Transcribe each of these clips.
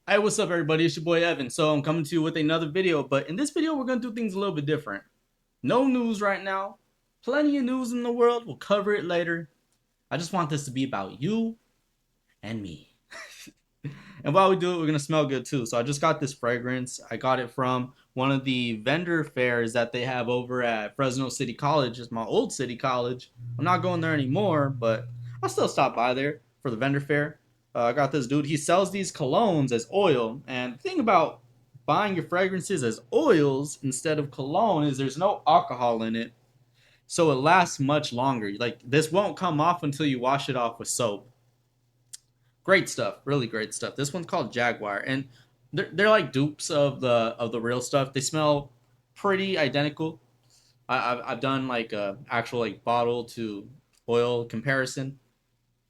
Hey, what's up, everybody? It's your boy Evan. So I'm coming to you with another video, but in this video, we're gonna do things a little bit different. No news right now. Plenty of news in the world. We'll cover it later. I just want this to be about you and me. And while we do it, we're gonna smell good too. So I just got this fragrance. I got it from one of the vendor fairs that they have over at Fresno City College. It's my old city college. I'm not going there anymore, but I'll still stop by there for the vendor fair. I got this dude. He sells these colognes as oil. And the thing about buying your fragrances as oils instead of cologne is there's no alcohol in it, so it lasts much longer. Like this won't come off until you wash it off with soap. Great stuff, really great stuff. This one's called Jaguar, and they're like dupes of the real stuff. They smell pretty identical. I've done like a actual like bottle to oil comparison.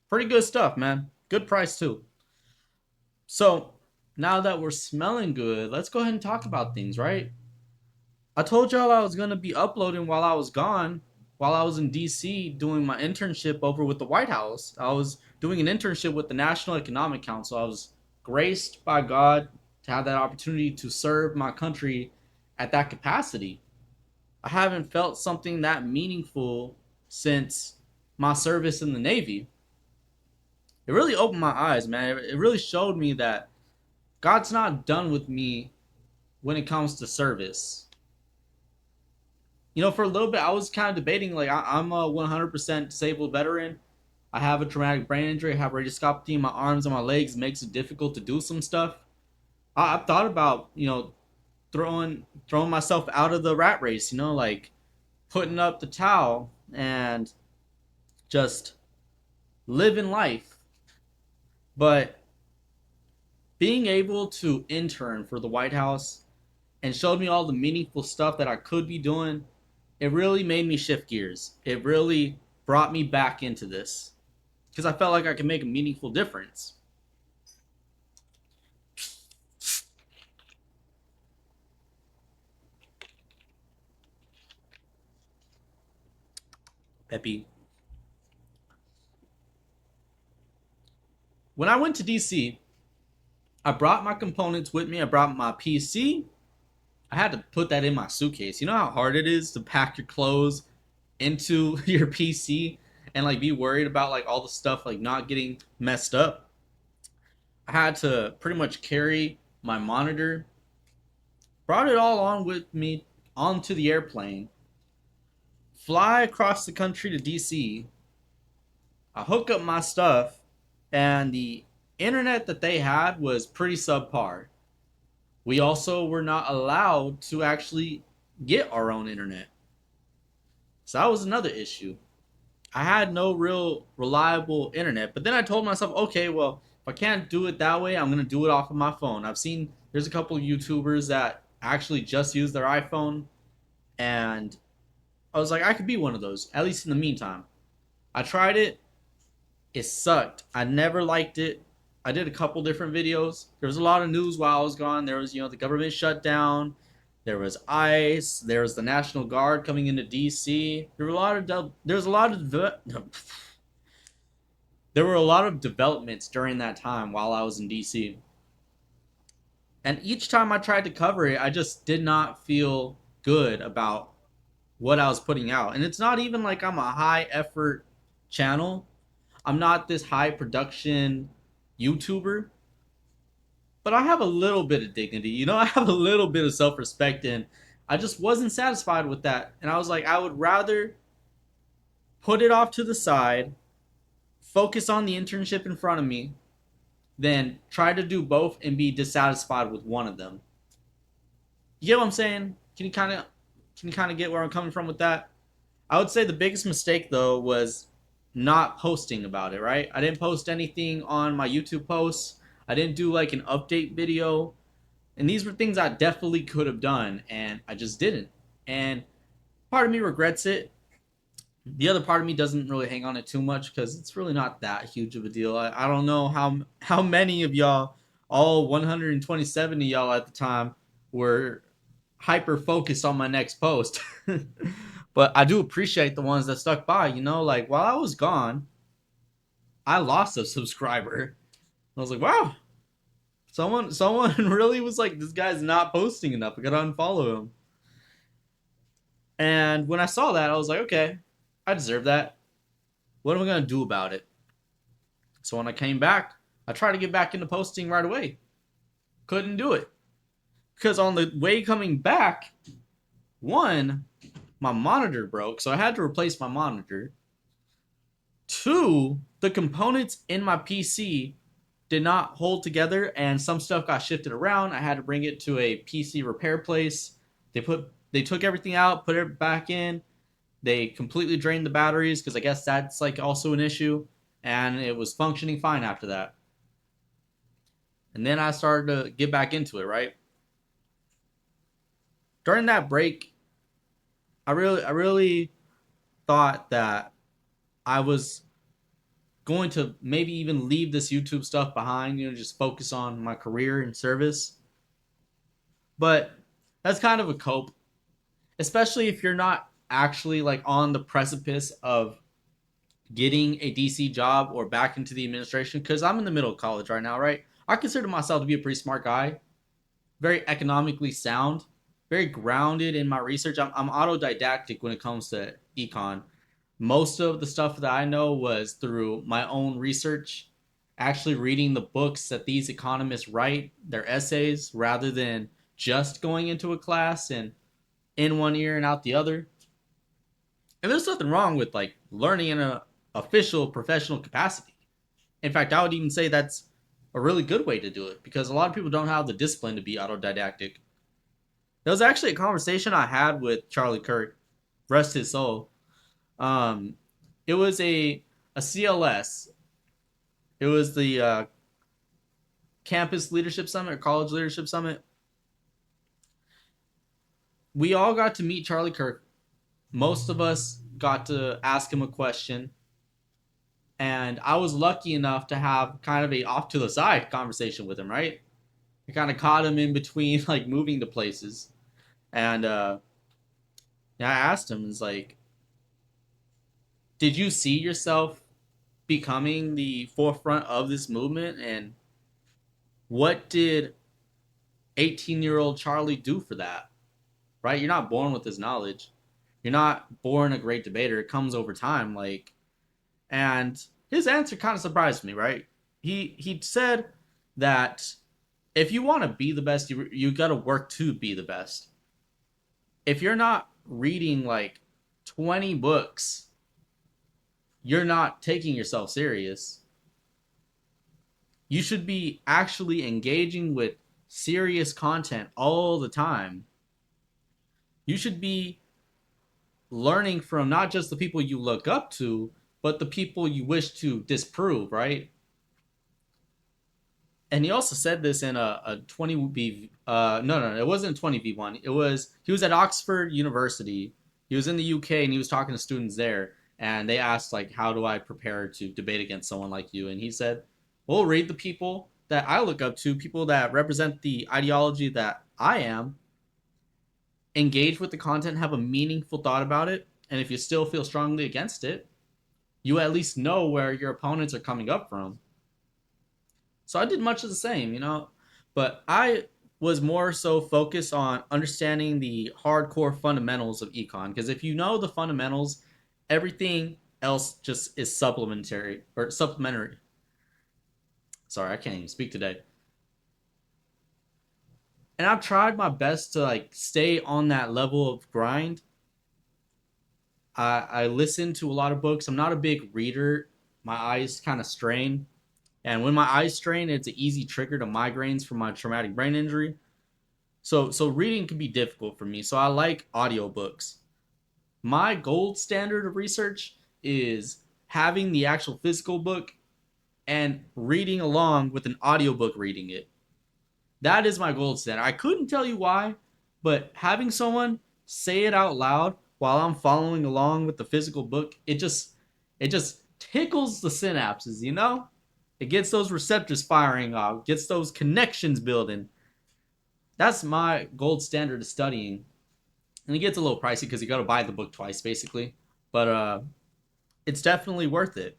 Pretty good stuff, man. Good price too. So now that we're smelling good, let's go ahead and talk about things, right? I told y'all I was gonna be uploading while I was gone, while I was in DC doing my internship over with the White House. I was doing an internship with the National Economic Council. I was graced by God to have that opportunity to serve my country at that capacity. I haven't felt something that meaningful since my service in the Navy. It really opened my eyes, man. It really showed me that God's not done with me when it comes to service. For a little bit, I was kind of debating like I'm a 100% disabled veteran. I have a traumatic brain injury. I have radioscopy in my arms and my legs. It makes it difficult to do some stuff. I've thought about throwing myself out of the rat race. Like putting up the towel and just living life. But being able to intern for the White House and showed me all the meaningful stuff that I could be doing, it really made me shift gears. It really brought me back into this because I felt like I could make a meaningful difference. Peppy. When I went to DC, I brought my components with me. I brought my PC. I had to put that in my suitcase. You know how hard it is to pack your clothes into your PC and like be worried about like all the stuff like not getting messed up. I had to pretty much carry my monitor, brought it all on with me onto the airplane, fly across the country to DC. I hook up my stuff, and the internet that they had was pretty subpar. We also were not allowed to actually get our own internet. So that was another issue. I had no real reliable internet. But then I told myself, okay, well, if I can't do it that way, I'm going to do it off of my phone. I've seen there's a couple of YouTubers that actually just use their iPhone. And I was like, I could be one of those, at least in the meantime. I tried it. It sucked. I never liked it. I did a couple different videos. There was a lot of news while I was gone. There was, the government shutdown. There was ICE. There was the National Guard coming into DC. There were a lot of developments during that time while I was in DC. And each time I tried to cover it, I just did not feel good about what I was putting out. And it's not even like I'm a high effort channel. I'm not this high production YouTuber, but I have a little bit of dignity. I have a little bit of self respect, and I just wasn't satisfied with that. And I was like, I would rather put it off to the side, focus on the internship in front of me, than try to do both and be dissatisfied with one of them. You get what I'm saying? Can you kind of get where I'm coming from with that? I would say the biggest mistake though was not posting about it, right? I didn't post anything on my YouTube posts. I didn't do like an update video. And these were things I definitely could have done, and I just didn't. And part of me regrets it. The other part of me doesn't really hang on it too much because it's really not that huge of a deal. I don't know how many of y'all, all 127 of y'all at the time, were hyper focused on my next post. But I do appreciate the ones that stuck by. Like while I was gone, I lost a subscriber. I was like, wow, Someone really was like, this guy's not posting enough. I gotta unfollow him. And when I saw that, I was like, okay, I deserve that. What am I gonna do about it? So when I came back, I tried to get back into posting right away. Couldn't do it. Because on the way coming back, one, my monitor broke, so I had to replace my monitor. Two, the components in my PC did not hold together and some stuff got shifted around. I had to bring it to a PC repair place. They took everything out, put it back in. They completely drained the batteries because I guess that's like also an issue, and it was functioning fine after that. And then I started to get back into it, right? During that break, I really thought that I was going to maybe even leave this YouTube stuff behind, just focus on my career and service. But that's kind of a cope, especially if you're not actually like on the precipice of getting a DC job or back into the administration. Because I'm in the middle of college right now, right? I consider myself to be a pretty smart guy, very economically sound, very grounded in my research. I'm autodidactic when it comes to econ. Most of the stuff that I know was through my own research, actually reading the books that these economists write, their essays, rather than just going into a class and in one ear and out the other. And there's nothing wrong with like learning in a official professional capacity. In fact, I would even say that's a really good way to do it because a lot of people don't have the discipline to be autodidactic. There was actually a conversation I had with Charlie Kirk, rest his soul. Um, it was a CLS. It was the campus leadership summit or college leadership summit. We all got to meet Charlie Kirk. Most of us got to ask him a question, and I was lucky enough to have kind of a off to the side conversation with him. Right, I kind of caught him in between like moving to places, and yeah, I asked him, "It's like, did you see yourself becoming the forefront of this movement, and what did 18-year-old Charlie do for that?" Right, you're not born with this knowledge. You're not born a great debater. It comes over time, like. And his answer kind of surprised me, right? He said that if you want to be the best, you got to work to be the best. If you're not reading like 20 books, you're not taking yourself serious. You should be actually engaging with serious content all the time. You should be learning from not just the people you look up to, but the people you wish to disprove, right? And he also said this in a 20v. No, it wasn't 20v1. It was he was at Oxford University. He was in the UK and he was talking to students there, and they asked like, "How do I prepare to debate against someone like you?" And he said, "Well, read the people that I look up to, people that represent the ideology that I am. Engage with the content, have a meaningful thought about it, and if you still feel strongly against it, you at least know where your opponents are coming up from." So I did much of the same. But I was more so focused on understanding the hardcore fundamentals of econ. Because if you know the fundamentals, everything else just is supplementary or supplementary. Sorry, I can't even speak today. And I've tried my best to like stay on that level of grind. I listen to a lot of books. I'm not a big reader. My eyes kind of strain. And when my eyes strain, it's an easy trigger to migraines from my traumatic brain injury. So reading can be difficult for me. So I like audiobooks. My gold standard of research is having the actual physical book and reading along with an audiobook reading it. That is my gold standard. I couldn't tell you why, but having someone say it out loud while I'm following along with the physical book, it just tickles the synapses. It gets those receptors firing off, gets those connections building. That's my gold standard of studying. And it gets a little pricey because you got to buy the book twice, basically. But it's definitely worth it.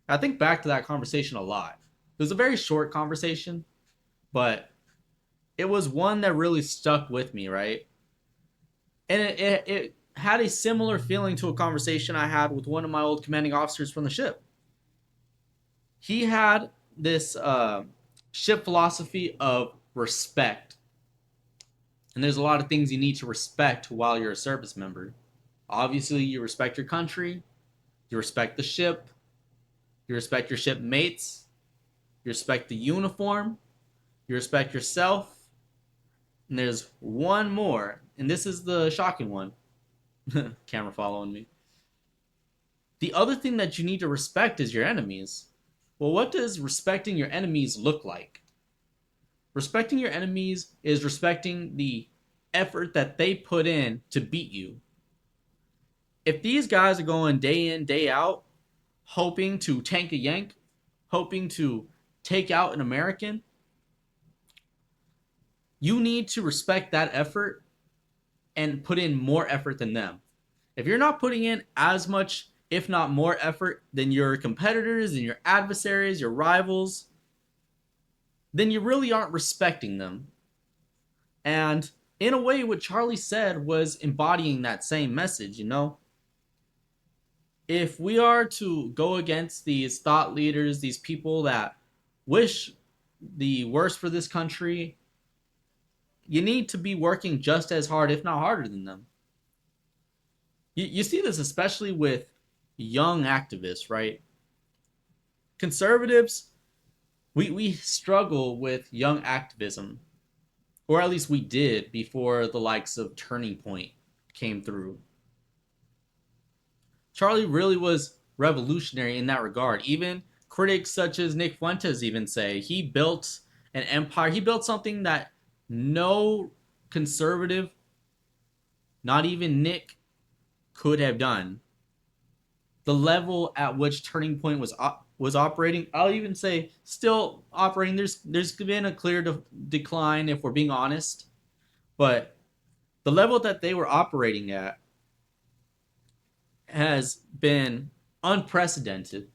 I think back to that conversation a lot. It was a very short conversation, but it was one that really stuck with me, right? And it had a similar feeling to a conversation I had with one of my old commanding officers from the ship. He had this ship philosophy of respect. And there's a lot of things you need to respect while you're a service member. Obviously, you respect your country, you respect the ship, you respect your shipmates, you respect the uniform, you respect yourself, and there's one more, and this is the shocking one. Camera following me. The other thing that you need to respect is your enemies. Well, what does respecting your enemies look like? Respecting your enemies is respecting the effort that they put in to beat you. If these guys are going day in, day out, hoping to tank a Yank, hoping to take out an American, you need to respect that effort and put in more effort than them. If you're not putting in as much, if not more effort than your competitors and your adversaries, your rivals, then you really aren't respecting them. And in a way, what Charlie said was embodying that same message, you know? If we are to go against these thought leaders, these people that wish the worst for this country, you need to be working just as hard, if not harder than them. You see this especially with young activists, right? Conservatives, we struggle with young activism, or at least we did before the likes of Turning Point came through. Charlie really was revolutionary in that regard. Even critics such as Nick Fuentes even say he built an empire. He built something that no conservative, not even Nick, could have done. The level at which Turning Point was operating, I'll even say still operating. There's been a clear decline if we're being honest, but the level that they were operating at has been unprecedented.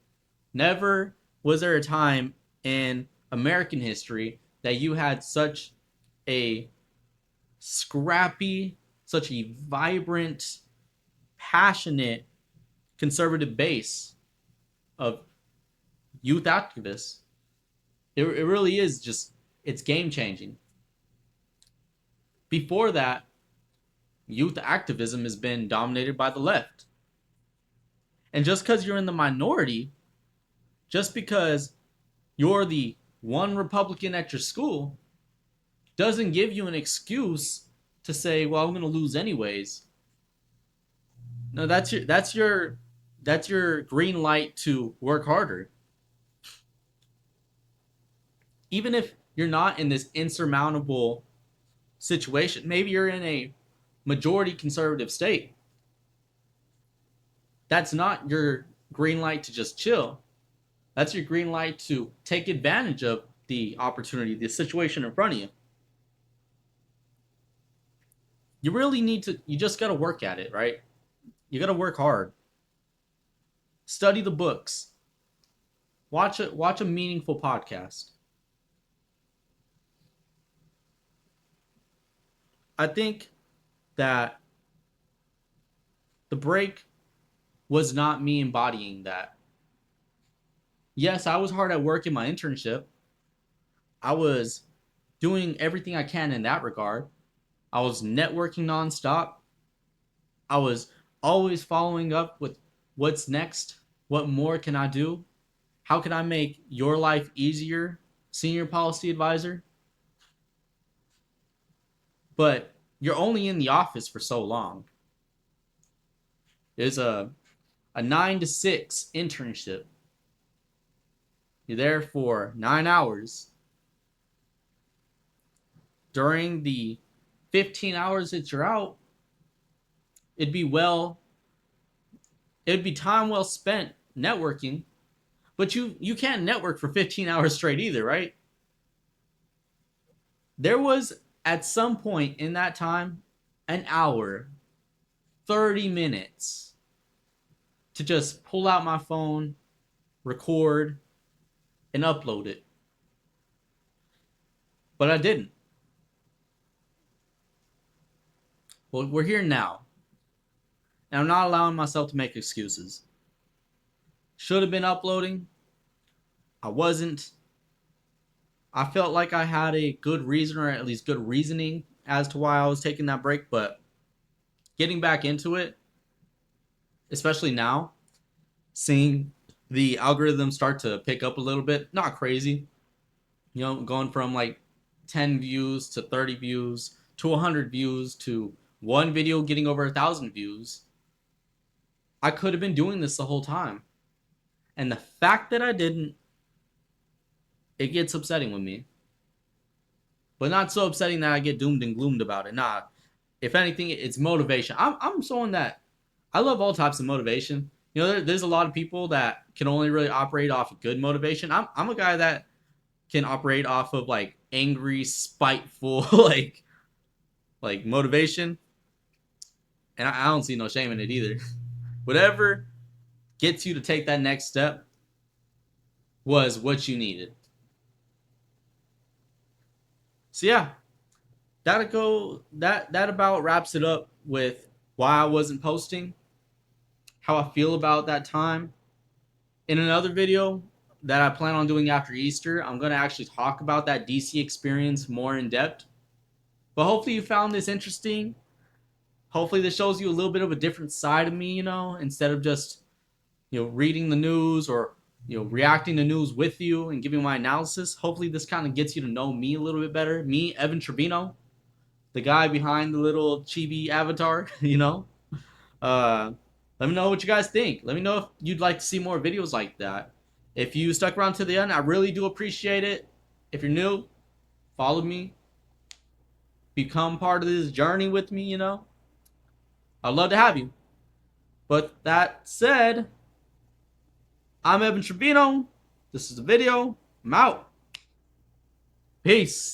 Never was there a time in American history that you had such a scrappy, such a vibrant, passionate conservative base of youth activists. It really is just, it's game changing. Before that, youth activism has been dominated by the left. And just because you're in the minority, just because you're the one Republican at your school, doesn't give you an excuse to say, well, I'm going to lose anyways. No, that's your green light to work harder. Even if you're not in this insurmountable situation, maybe you're in a majority conservative state. That's not your green light to just chill. That's your green light to take advantage of the opportunity, the situation in front of you. You really need to, you just got to work at it, right? You got to work hard. Study the books. Watch a meaningful podcast. I think that the break was not me embodying that. Yes, I was hard at work in my internship. I was doing everything I can in that regard. I was networking nonstop. I was always following up with what's next? What more can I do? How can I make your life easier, senior policy advisor? But you're only in the office for so long. There's a 9 to 6 internship. You're there for 9 hours. During the 15 hours that you're out, it'd be time well spent networking, but you can't network for 15 hours straight either, right? There was at some point in that time an hour, 30 minutes to just pull out my phone, record, and upload it. but I didn't. Well, we're here now, and I'm not allowing myself to make excuses. Should have been uploading. I wasn't. I felt like I had a good reason, or at least good reasoning, as to why I was taking that break, but getting back into it, especially now, seeing the algorithm start to pick up a little bit, not crazy, going from like 10 views to 30 views to 100 views to one video getting over 1,000 views. I could have been doing this the whole time. And the fact that I didn't, it gets upsetting with me. But not so upsetting that I get doomed and gloomed about it. Nah, if anything, it's motivation. I'm someone that I love all types of motivation. There's a lot of people that can only really operate off of good motivation. I'm a guy that can operate off of like angry, spiteful, like motivation, and I don't see no shame in it either. Whatever gets you to take that next step was what you needed. So yeah, that about wraps it up with why I wasn't posting, how I feel about that time. In another video that I plan on doing after Easter, I'm going to actually talk about that DC experience more in depth. But hopefully you found this interesting. Hopefully this shows you a little bit of a different side of me, instead of just, reading the news or, reacting to news with you and giving my analysis. Hopefully this kind of gets you to know me a little bit better. Me, Evan Trevino, the guy behind the little chibi avatar, Uh, Let me know what you guys think. Let me know if you'd like to see more videos like that. If you stuck around to the end, I really do appreciate it. If you're new, follow me. Become part of this journey with me. I'd love to have you. But that said, I'm Evan Trevino. This is the video. I'm out. Peace.